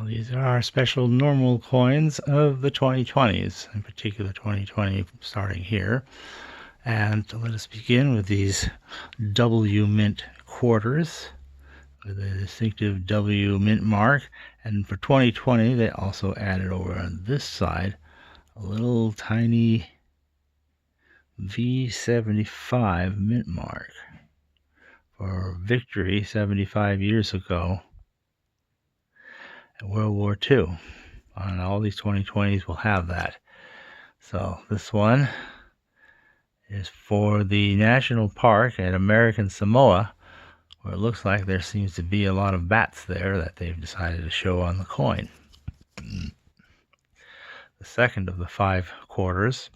Well, these are our special normal coins of the 2020s, in particular 2020 starting here. And let us begin with these W mint quarters with a distinctive W mint mark. And for 2020, they also added over on this side a little tiny V75 mint mark for victory 75 years ago in World War II. And all these 2020s will have that. So this one is for the national park at American Samoa, where it looks like there seems to be a lot of bats there that they've decided to show on the coin. The second of the 5 quarters,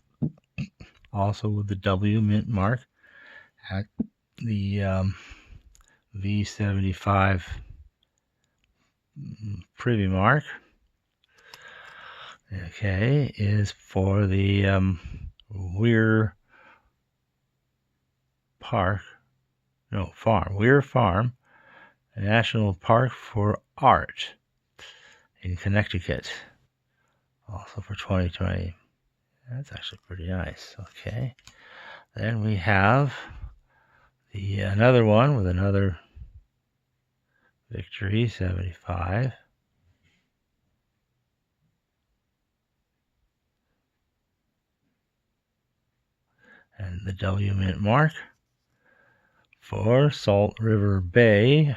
also with the W mint mark at the V75 Privy mark. Okay, is for the Weir Farm, a national park for art in Connecticut, also for 2020. That's actually pretty nice. Okay, then we have another one with another victory 75. And the W mint mark for Salt River Bay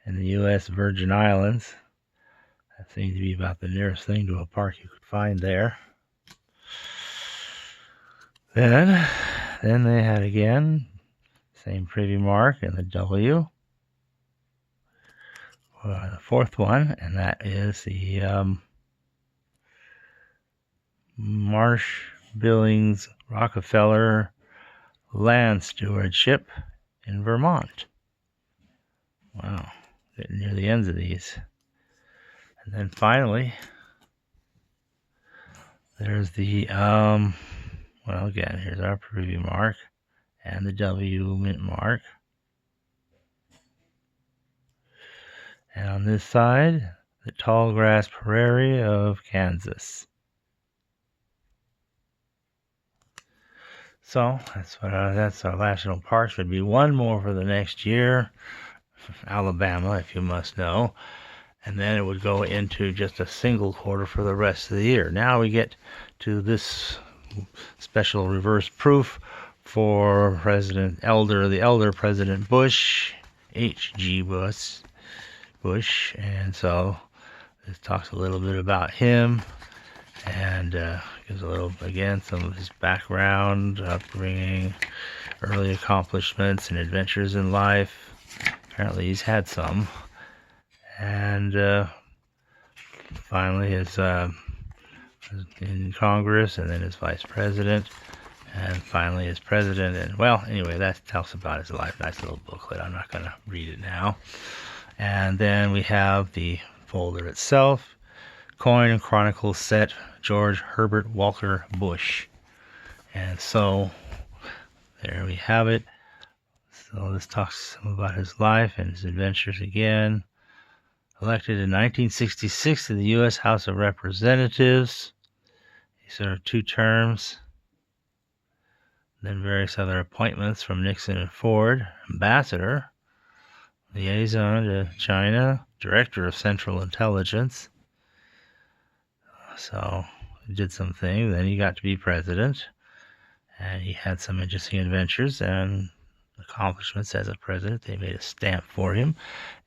in the U.S. Virgin Islands. That seems to be about the nearest thing to a park you could find there. Then they had again same privy mark and the W for the fourth one, and that is the Marsh Billings Rockefeller Land Stewardship in Vermont. Wow, getting near the ends of these. And then finally, there's the, well, again, here's our preview mark and the W mint mark. And on this side, the tall grass prairie of Kansas. So that's our national park. Should be one more for the next year, Alabama, if you must know, and then it would go into just a single quarter for the rest of the year. Now we get to this special reverse proof for the elder President Bush, H.G. Bush, and so this talks a little bit about him and gives a little, again, some of his background, upbringing, early accomplishments and adventures in life. Apparently he's had some. And finally his in Congress, and then as vice president, and finally as president. And well, anyway, that tells about his life. Nice little booklet. I'm not going to read it now. And then we have the folder itself, Coin and Chronicle Set, George Herbert Walker Bush. And so there we have it. So this talks about his life and his adventures again. Elected in 1966 to the U.S. House of Representatives. He served 2 terms. Then various other appointments from Nixon and Ford. Ambassador, liaison to China, director of Central Intelligence. So he did some things. Then he got to be president. And he had some interesting adventures and accomplishments as a president. They made a stamp for him.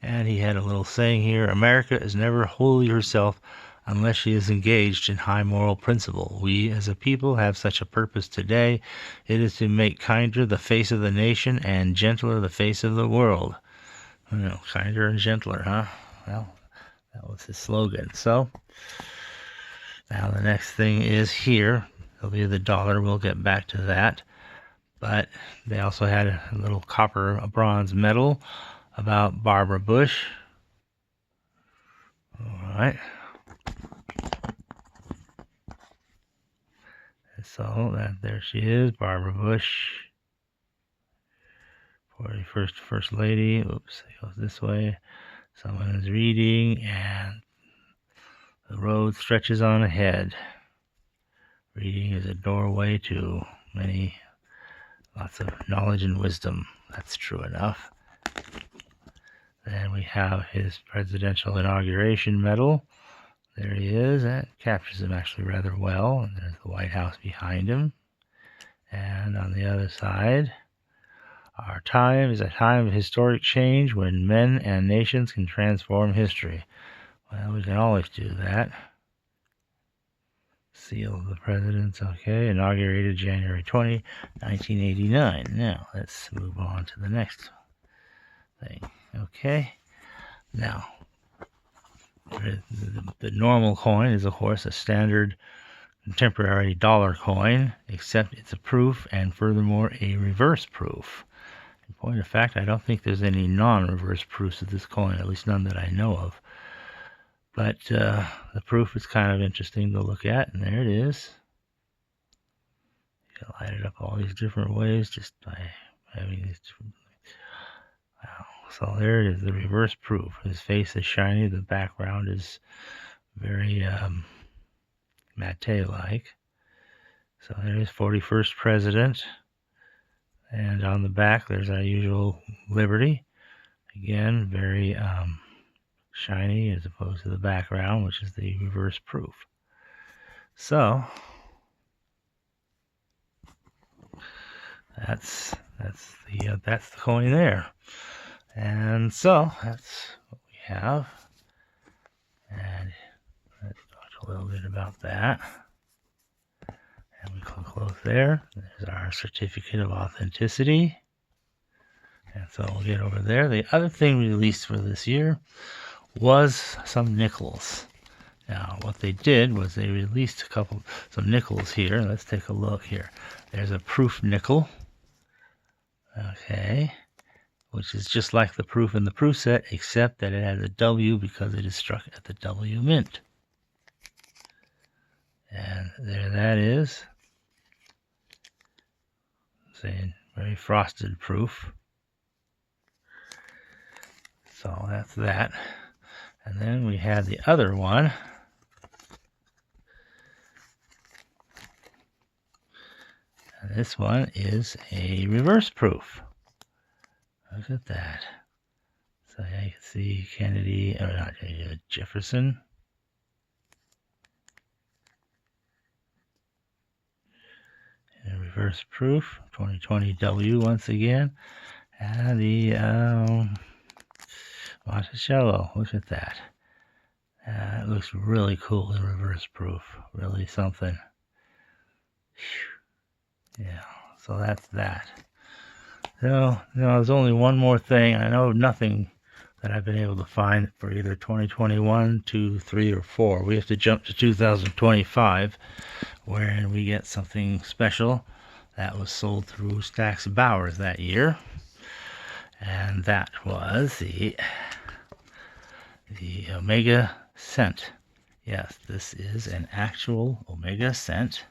And he had a little saying here: America is never wholly herself unless she is engaged in high moral principle. We as a people have such a purpose today. It is to make kinder the face of the nation and gentler the face of the world. Kinder and gentler, huh? Well, that was his slogan. So now the next thing is here. It'll be the dollar. We'll get back to that. But they also had a little copper, bronze medal about Barbara Bush. All right. And so there she is, Barbara Bush, 41st First Lady. Oops, it goes this way. Someone is reading, and The road stretches on ahead. Reading is a doorway to lots of knowledge and wisdom. That's true enough. Then we have his presidential inauguration medal. There he is. That captures him actually rather well. And there's the White House behind him. And on the other side, our time is a time of historic change when men and nations can transform history. Well, we can always do that. Seal of the President's, okay, inaugurated January 20, 1989. Now, let's move on to the next thing. Okay, now, the normal coin is, of course, a standard contemporary dollar coin, except it's a proof and furthermore a reverse proof. In point of fact, I don't think there's any non-reverse proofs of this coin, at least none that I know of. But the proof is kind of interesting to look at, and there it is. You can light it up all these different ways just by having these different. Wow. So there it is, the reverse proof. His face is shiny, the background is very matte-like. So there's 41st President. And on the back, there's our usual Liberty. Again, very shiny as opposed to the background, which is the reverse proof. So that's the coin there. And so that's what we have. And let's talk a little bit about that. And we click close there. There's our certificate of authenticity. And so we'll get over there. The other thing released for this year was some nickels. Now, what they did was they released some nickels here. Let's take a look here. There's a proof nickel. Okay. Which is just like the proof in the proof set, except that it has a W because it is struck at the W mint. And there that is. Saying very frosted proof. So that's that. And then we had the other one. And this one is a reverse proof. Look at that. So yeah, you can see Kennedy, or not Jefferson. And reverse proof, 2020 W once again. And the Monticello, look at that. It looks really cool in reverse proof. Really something. Whew. Yeah, so that's that. So, there's only one more thing. I know nothing that I've been able to find for either 2021, 2, 3, or 4. We have to jump to 2025, wherein we get something special that was sold through Stack's Bowers that year. And that was the Omega Cent. Yes, this is an actual Omega Cent.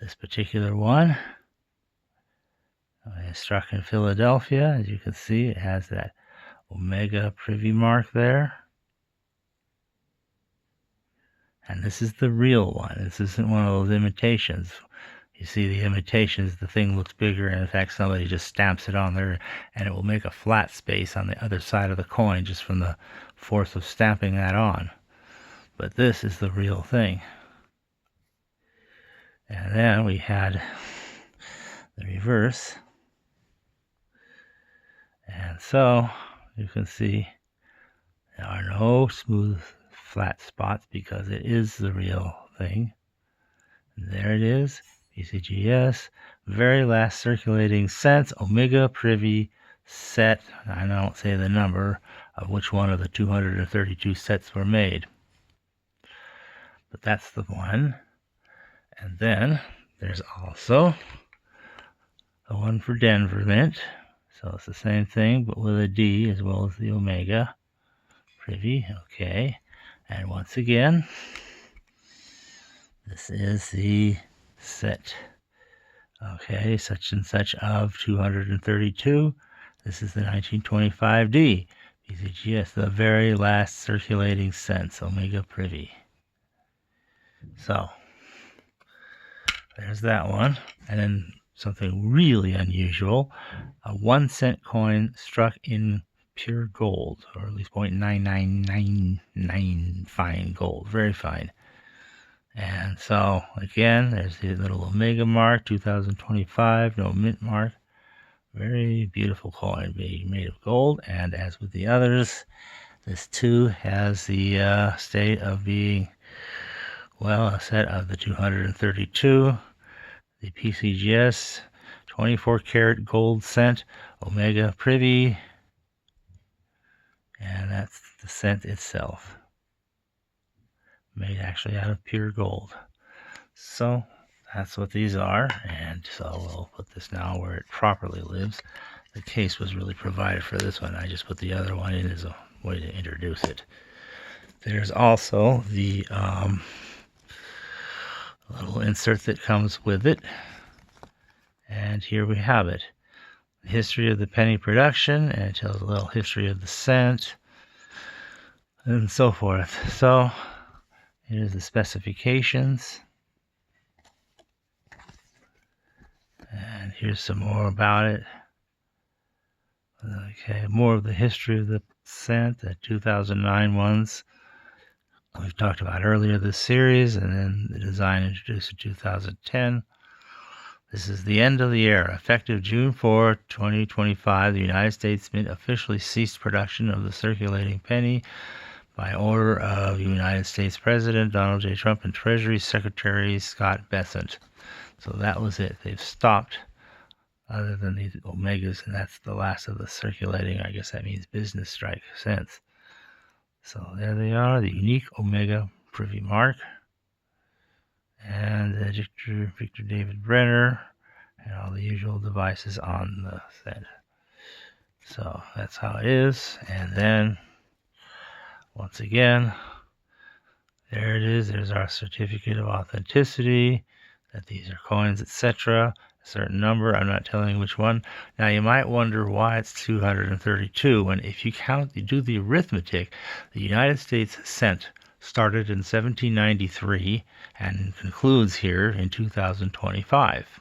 This particular one is struck in Philadelphia. As you can see, it has that Omega Privy mark there. And this is the real one. This isn't one of those imitations. You see the imitations, the thing looks bigger, and in fact somebody just stamps it on there, and it will make a flat space on the other side of the coin just from the force of stamping that on. But this is the real thing. And then we had the reverse. And so you can see there are no smooth flat spots because it is the real thing. And there it is. BCGS, very last circulating cents, Omega Privy set. I don't say the number of which one of the 232 sets were made. But that's the one. And then there's also the one for Denver Mint. So it's the same thing, but with a D as well as the Omega Privy. Okay. And once again, this is the set. Okay, such and such of 232. This is the 1925D PCGS, the very last circulating cents, Omega Privy. So, there's that one. And then something really unusual, a 1 cent coin struck in pure gold, or at least 0.9999 fine gold, very fine. And so, again, there's the little Omega mark, 2025, no mint mark. Very beautiful coin being made of gold. And as with the others, this too has the state of being, well, a set of the 232, the PCGS 24 karat gold cent, Omega Privy, and that's the cent itself, made actually out of pure gold. So that's what these are, and so we'll put this now where it properly lives. The case was really provided for this one. I just put the other one in as a way to introduce it. There's also the little insert that comes with it, and here we have it. The history of the penny production, and it tells a little history of the cent, and so forth. So here's the specifications. And here's some more about it. Okay, more of the history of the cent, the 2009 ones we've talked about earlier this series, and then the design introduced in 2010. This is the end of the era. Effective June 4, 2025, the United States Mint officially ceased production of the circulating penny by order of United States President Donald J. Trump and Treasury Secretary Scott Bessent. So that was it. They've stopped, other than these Omegas, and that's the last of the circulating, I guess that means business strike cents. So there they are, the unique Omega Privy mark, and Victor David Brenner, and all the usual devices on the cent. So that's how it is. And then, once again, there it is. There's our certificate of authenticity, that these are coins, etc. A certain number. I'm not telling you which one. Now, you might wonder why it's 232, when if you count, you do the arithmetic, the United States cent started in 1793 and concludes here in 2025.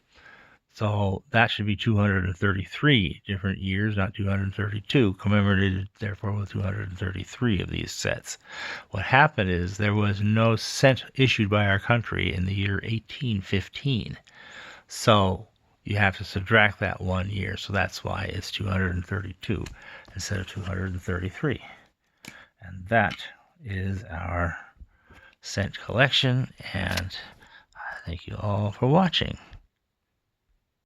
So that should be 233 different years, not 232, commemorated therefore with 233 of these sets. What happened is there was no cent issued by our country in the year 1815. So you have to subtract that 1 year. So that's why it's 232 instead of 233. And that is our cent collection. And I thank you all for watching.